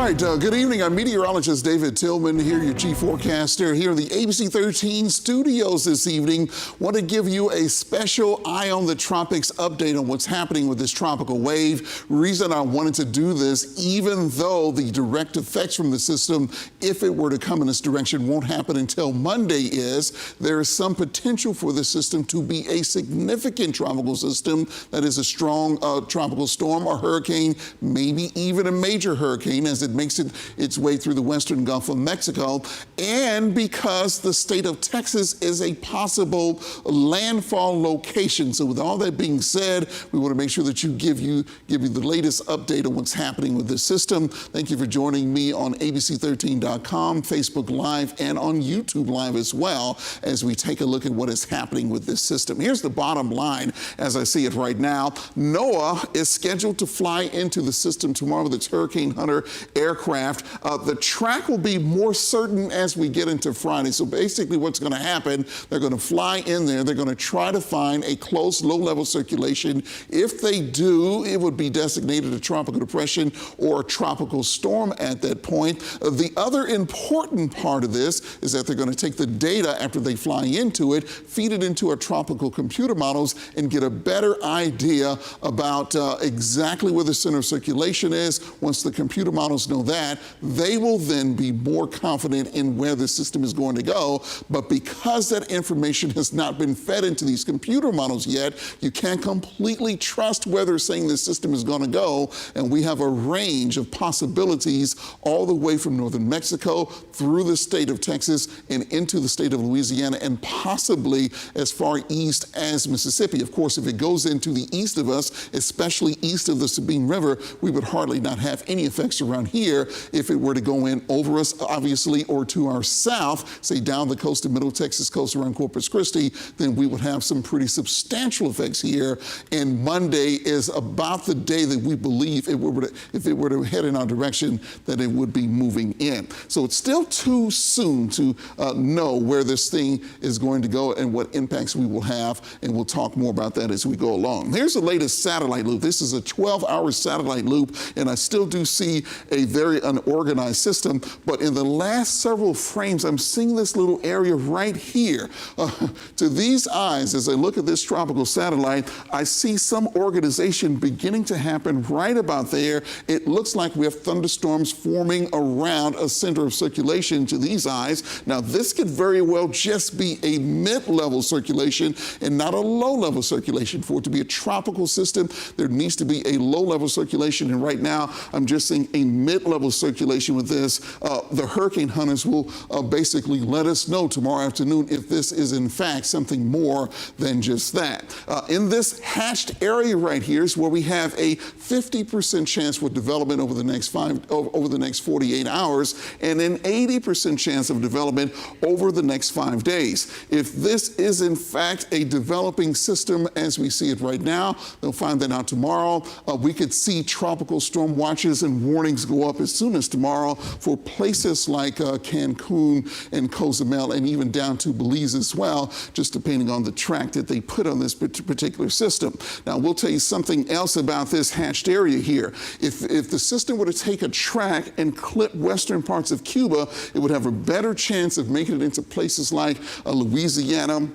right, good evening. I'm meteorologist David Tillman here, your chief forecaster here in the ABC 13 studios this evening. Want to give you a special Eye on the Tropics update on what's happening with this tropical wave. Reason I wanted to do this, even though the direct effects from the system, if it were to come in this direction, won't happen until Monday, is there is some potential for the system to be a significant tropical system that is a strong tropical storm or hurricane, maybe even a major hurricane as it makes its way through the western Gulf of Mexico, and because the state of Texas is a possible landfall location. So with all that being said, we want to make sure that give you the latest update on what's happening with this system. Thank you for joining me on ABC13.com, Facebook Live, and on YouTube Live as well as we take a look at what is happening with this system. Here's the bottom line as I see it right now. NOAA is scheduled to fly into the system tomorrow with its Hurricane Hunter aircraft. The track will be more certain as we get into Friday. So basically what's going to happen, they're going to fly in there. They're going to try to find a close low-level circulation. If they do, it would be designated a tropical depression or a tropical storm at that point. The other important part of this is that they're going to take the data after they fly into it, feed it into our tropical computer models, and get a better idea about exactly where the center of circulation is. Once the computer models know that, they will then be more confident in where the system is going to go. But because that information has not been fed into these computer models yet, you can't completely trust where they're saying the system is going to go. And we have a range of possibilities all the way from northern Mexico through the state of Texas and into the state of Louisiana and possibly as far east as Mississippi. Of course, if it goes into the east of us, especially east of the Sabine River, we would hardly not have any effects around here. If it were to go in over us, obviously, or to our south, say down the coast of Middle Texas coast around Corpus Christi, then we would have some pretty substantial effects here. And Monday is about the day that we believe if it were to head in our direction, that it would be moving in. So it's still too soon to know where this thing is going to go and what impacts we will have, and we'll talk more about that as we go along. Here's the latest satellite loop. This is a 12-hour satellite loop, and I still do see a very unorganized system, but in the last several frames, I'm seeing this little area right here. To these eyes, as I look at this tropical satellite, I see some organization beginning to happen right about there. It looks like we have thunderstorms forming around a center of circulation to these eyes. Now, this could very well just be a mid-level circulation and not a low-level circulation. For it to be a tropical system, there needs to be a low-level circulation, and right now, I'm just seeing a mid-level circulation with this. The Hurricane Hunters will basically let us know tomorrow afternoon if this is in fact something more than just that. In this hatched area right here is where we have a 50% chance for development over the next 48 hours, and an 80% chance of development over the next 5 days. If this is in fact a developing system as we see it right now, they'll find that out tomorrow. We could see tropical storm watches and warnings go up as soon as tomorrow for places like Cancun and Cozumel, and even down to Belize as well, just depending on the track that they put on this particular system. Now, we'll tell you something else about this hatched area here. If the system were to take a track and clip western parts of Cuba, it would have a better chance of making it into places like Louisiana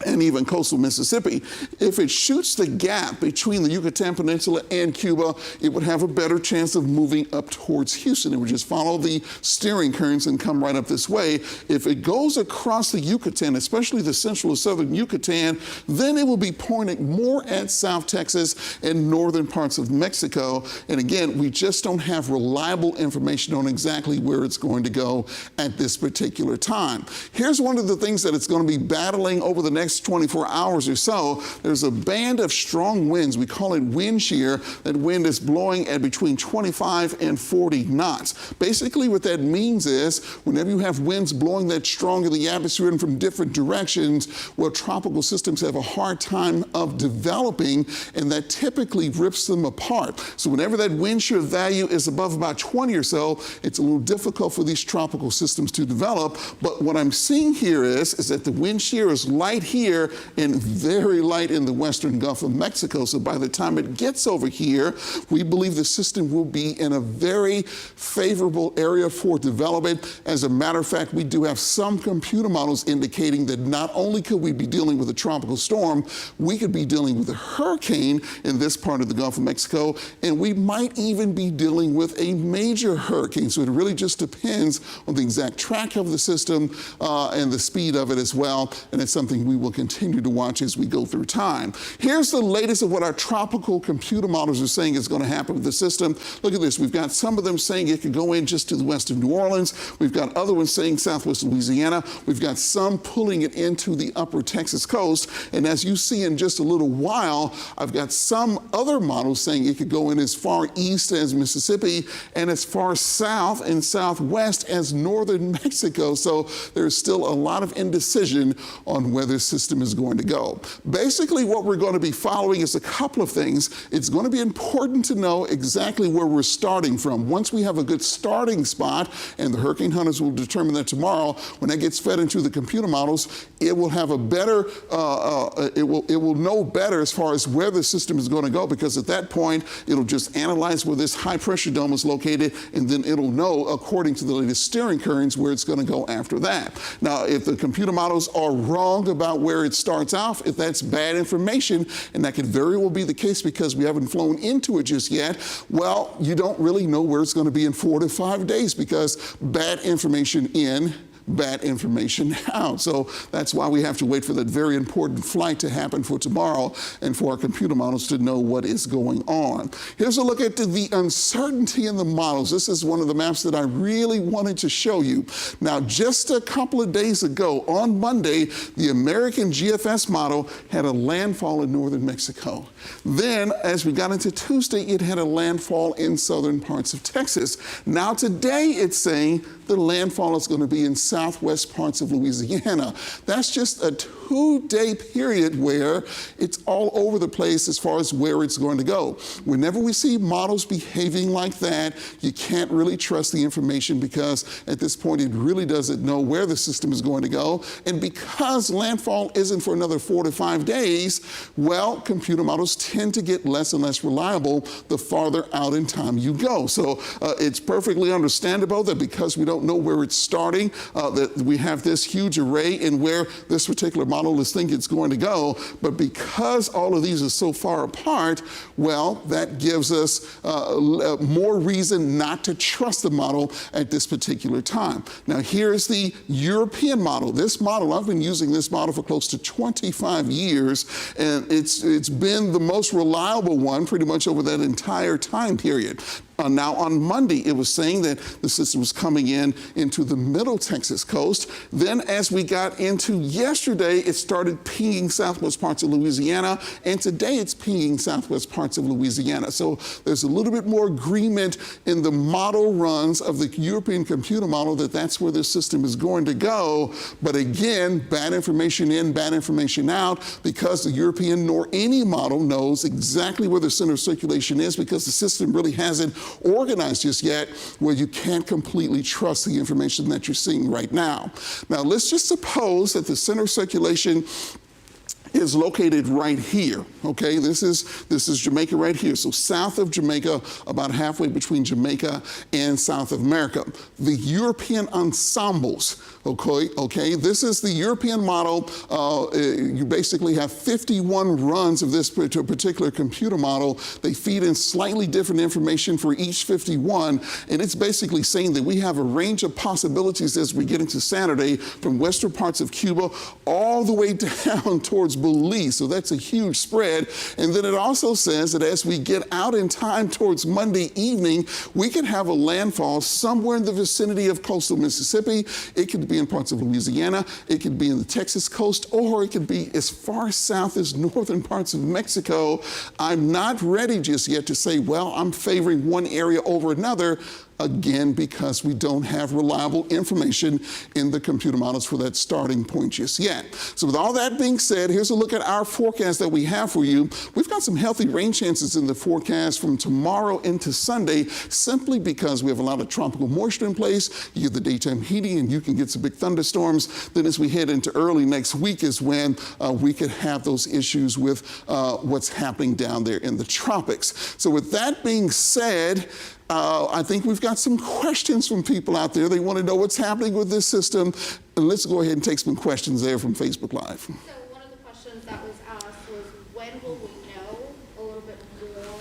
and even coastal Mississippi. If it shoots the gap between the Yucatan Peninsula and Cuba, it would have a better chance of moving up towards Houston. It would just follow the steering currents and come right up this way. If it goes across the Yucatan, especially the central or southern Yucatan, then it will be pointing more at South Texas and northern parts of Mexico. And again, we just don't have reliable information on exactly where it's going to go at this particular time. Here's one of the things that it's going to be battling over the next 24 hours or so. There's a band of strong winds. We call it wind shear. That wind is blowing at between 25 and 40 knots. Basically, what that means is whenever you have winds blowing that strong in the atmosphere and from different directions, well, tropical systems have a hard time of developing, and that typically rips them apart. So whenever that wind shear value is above about 20 or so, it's a little difficult for these tropical systems to develop. But what I'm seeing here is that the wind shear is light here here and very light in the western Gulf of Mexico. So by the time it gets over here, we believe the system will be in a very favorable area for development. As a matter of fact, we do have some computer models indicating that not only could we be dealing with a tropical storm, we could be dealing with a hurricane in this part of the Gulf of Mexico, and we might even be dealing with a major hurricane. So it really just depends on the exact track of the system and the speed of it as well, and it's something we will continue to watch as we go through time. Here's the latest of what our tropical computer models are saying is going to happen with the system. Look at this. We've got some of them saying it could go in just to the west of New Orleans. We've got other ones saying southwest Louisiana. We've got some pulling it into the upper Texas coast. And as you see in just a little while, I've got some other models saying it could go in as far east as Mississippi and as far south and southwest as northern Mexico. So there's still a lot of indecision on where this system is going to go. Basically, what we're going to be following is a couple of things. It's going to be important to know exactly where we're starting from. Once we have a good starting spot, and the Hurricane Hunters will determine that tomorrow, when that gets fed into the computer models, it will have a better, it will know better as far as where the system is going to go, because at that point, it'll just analyze where this high pressure dome is located, and then it'll know, according to the latest steering currents, where it's going to go after that. Now, if the computer models are wrong about where it starts off, if that's bad information, and that could very well be the case because we haven't flown into it just yet, well, you don't really know where it's going to be in 4 to 5 days, because bad information in, bad information out. So that's why we have to wait for that very important flight to happen for tomorrow and for our computer models to know what is going on. Here's a look at the uncertainty in the models. This is one of the maps that I really wanted to show you. Now, just a couple of days ago, on Monday, the American GFS model had a landfall in northern Mexico. Then, as we got into Tuesday, it had a landfall in southern parts of Texas. Now, today, it's saying the landfall is going to be in southwest parts of Louisiana. That's just a 2-day period where it's all over the place as far as where it's going to go. Whenever we see models behaving like that, you can't really trust the information, because at this point it really doesn't know where the system is going to go. And because landfall isn't for another 4 to 5 days, well, computer models tend to get less and less reliable the farther out in time you go. So it's perfectly understandable that because we don't know where it's starting, that we have this huge array in where this particular model is thinking it's going to go. But because all of these are so far apart, well, that gives us more reason not to trust the model at this particular time. Now, here's the European model. This model, I've been using this model for close to 25 years, and it's been the most reliable one pretty much over that entire time period. Now, on Monday, it was saying that the system was coming into the middle Texas coast. Then, as we got into yesterday, it started pinging southwest parts of Louisiana, and today it's pinging southwest parts of Louisiana. So there's a little bit more agreement in the model runs of the European computer model that that's where this system is going to go. But again, bad information in, bad information out, because the European nor any model knows exactly where the center of circulation is, because the system really hasn't organized just yet, where you can't completely trust the information that you're seeing right now. Now, let's just suppose that the center of circulation is located right here, okay? This is Jamaica right here. So south of Jamaica, about halfway between Jamaica and South America. The European ensembles, okay? This is the European model. You basically have 51 runs of this particular computer model. They feed in slightly different information for each 51, and it's basically saying that we have a range of possibilities as we get into Saturday, from western parts of Cuba all the way down towards Belize. So that's a huge spread. And then it also says that as we get out in time towards Monday evening, we can have a landfall somewhere in the vicinity of coastal Mississippi. It could be in parts of Louisiana. It could be in the Texas coast, or it could be as far south as northern parts of Mexico. I'm not ready just yet to say, well, I'm favoring one area over another. again, because we don't have reliable information in the computer models for that starting point just yet. So with all that being said, here's a look at our forecast that we have for you. We've got some healthy rain chances in the forecast from tomorrow into Sunday, simply because we have a lot of tropical moisture in place. You get the daytime heating and you can get some big thunderstorms. Then as we head into early next week is when we could have those issues with what's happening down there in the tropics. So with that being said, I think we've got some questions from people out there. They want to know what's happening with this system. And let's go ahead and take some questions there from Facebook Live. So one of the questions that was asked was, when will we know a little bit more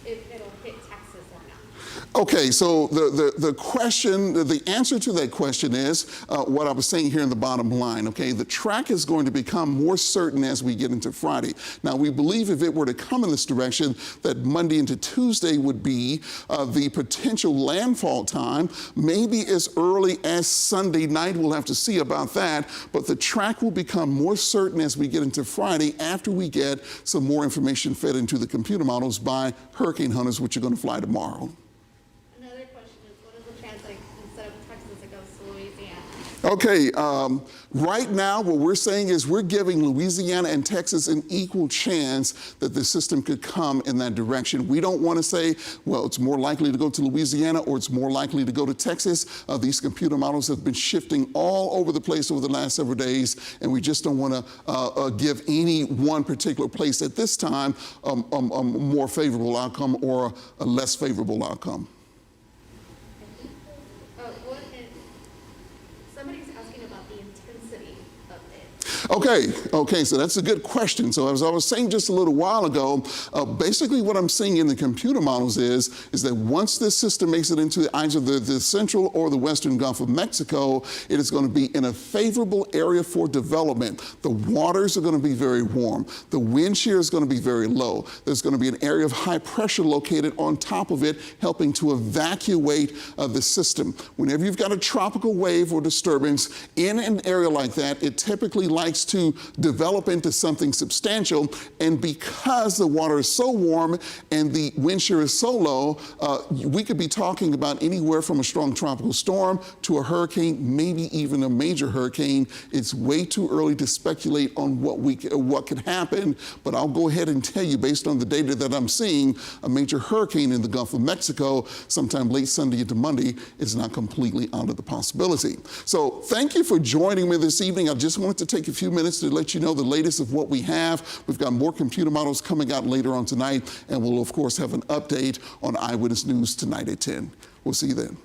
if it'll hit Texas or not? Okay, so the question, the answer to that question is what I was saying here in the bottom line, okay? The track is going to become more certain as we get into Friday. Now, we believe if it were to come in this direction, that Monday into Tuesday would be the potential landfall time, maybe as early as Sunday night. We'll have to see about that, but the track will become more certain as we get into Friday after we get some more information fed into the computer models by Hurricane Hunters, which are going to fly tomorrow. Instead of Texas, it goes to Louisiana? Okay, right now what we're saying is we're giving Louisiana and Texas an equal chance that the system could come in that direction. We don't want to say, well, it's more likely to go to Louisiana or it's more likely to go to Texas. These computer models have been shifting all over the place over the last several days, and we just don't want to give any one particular place at this time a more favorable outcome or a less favorable outcome. Somebody's asking about the intensity of it. Okay, so that's a good question. So as I was saying just a little while ago, basically what I'm seeing in the computer models is that once this system makes it into either the central or the western Gulf of Mexico, it is going to be in a favorable area for development. The waters are going to be very warm. The wind shear is going to be very low. There's going to be an area of high pressure located on top of it, helping to evacuate the system. Whenever you've got a tropical wave or disturbance in an area like that, it typically likes to develop into something substantial, and because the water is so warm and the wind shear is so low, we could be talking about anywhere from a strong tropical storm to a hurricane, maybe even a major hurricane. It's way too early to speculate on what could happen, but I'll go ahead and tell you, based on the data that I'm seeing, a major hurricane in the Gulf of Mexico sometime late Sunday into Monday is not completely out of the possibility. So thank you for joining me this evening. I just wanted to take a few minutes to let you know the latest of what we have. We've got more computer models coming out later on tonight, and we'll of course have an update on Eyewitness News tonight at 10. We'll see you then.